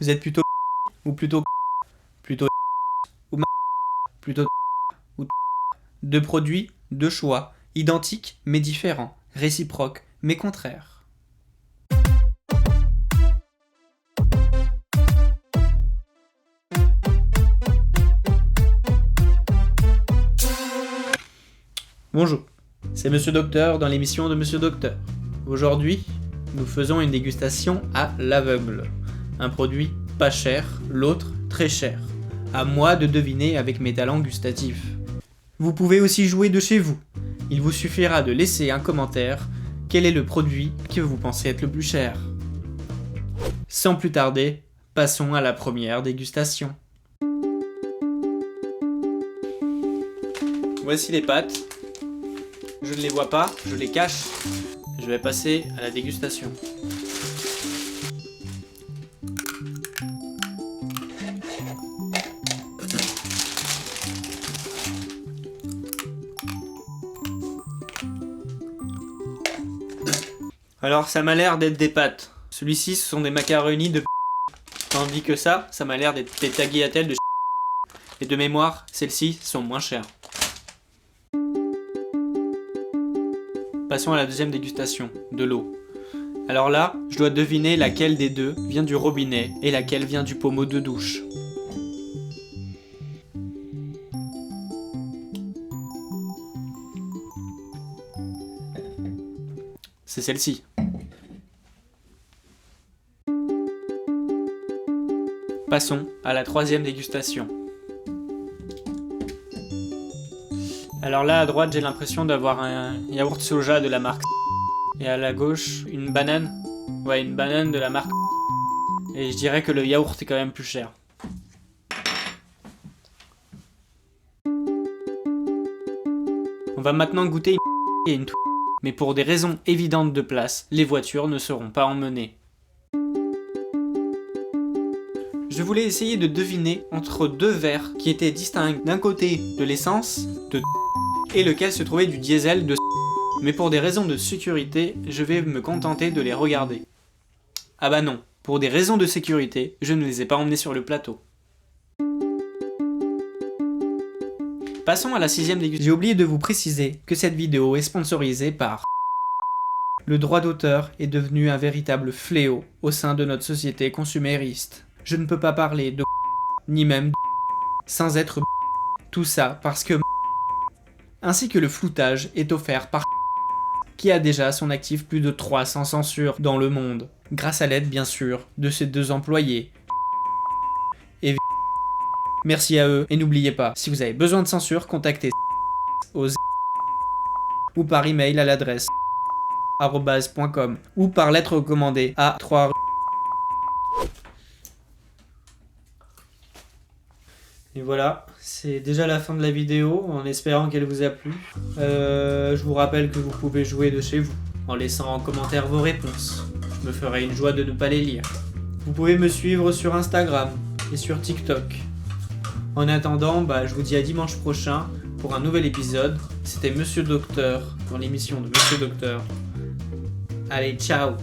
Vous êtes plutôt ou plutôt ou plutôt ou deux produits, deux choix, identiques mais différents, réciproques mais contraires. Bonjour, c'est Monsieur Docteur dans l'émission de Monsieur Docteur. Aujourd'hui, nous faisons une dégustation à l'aveugle. Un produit pas cher, l'autre très cher. À moi de deviner avec mes talents gustatifs. Vous pouvez aussi jouer de chez vous. Il vous suffira de laisser un commentaire. Quel est le produit que vous pensez être le plus cher? Sans plus tarder, passons à la première dégustation. Voici les pâtes. Je ne les vois pas, je les cache. Je vais passer à la dégustation. Alors ça m'a l'air d'être des pâtes. Celui-ci ce sont des macaronis de tandis que ça m'a l'air d'être des tagliatelles de et de mémoire, celles-ci sont moins chères. Passons à la deuxième dégustation, de l'eau. Alors là, je dois deviner laquelle des deux vient du robinet et laquelle vient du pommeau de douche. C'est celle-ci. Passons à la troisième dégustation. Alors là, à droite, j'ai l'impression d'avoir un yaourt soja de la marque et à la gauche, une banane. Ouais, une banane de la marque. Et je dirais que le yaourt est quand même plus cher. On va maintenant goûter une mais pour des raisons évidentes de place, les voitures ne seront pas emmenées. Je voulais essayer de deviner entre deux verres qui étaient distincts d'un côté de l'essence de et lequel se trouvait du diesel de mais pour des raisons de sécurité, je vais me contenter de les regarder. Ah bah non, pour des raisons de sécurité, je ne les ai pas emmenés sur le plateau. Passons à la sixième dégustation. J'ai oublié de vous préciser que cette vidéo est sponsorisée par le droit d'auteur est devenu un véritable fléau au sein de notre société consumériste. Je ne peux pas parler de ni même sans être tout ça parce que ainsi que le floutage est offert par qui a déjà à son actif plus de 300 censures dans le monde, grâce à l'aide bien sûr de ses deux employés. Et merci à eux et n'oubliez pas, si vous avez besoin de censure, contactez aux ou par email à l'adresse @.com ou par lettre recommandée à 3 Et voilà, c'est déjà la fin de la vidéo, en espérant qu'elle vous a plu. Je vous rappelle que vous pouvez jouer de chez vous, en laissant en commentaire vos réponses. Je me ferai une joie de ne pas les lire. Vous pouvez me suivre sur Instagram et sur TikTok. En attendant, je vous dis à dimanche prochain pour un nouvel épisode. C'était Monsieur Docteur, dans l'émission de Monsieur Docteur. Allez, ciao!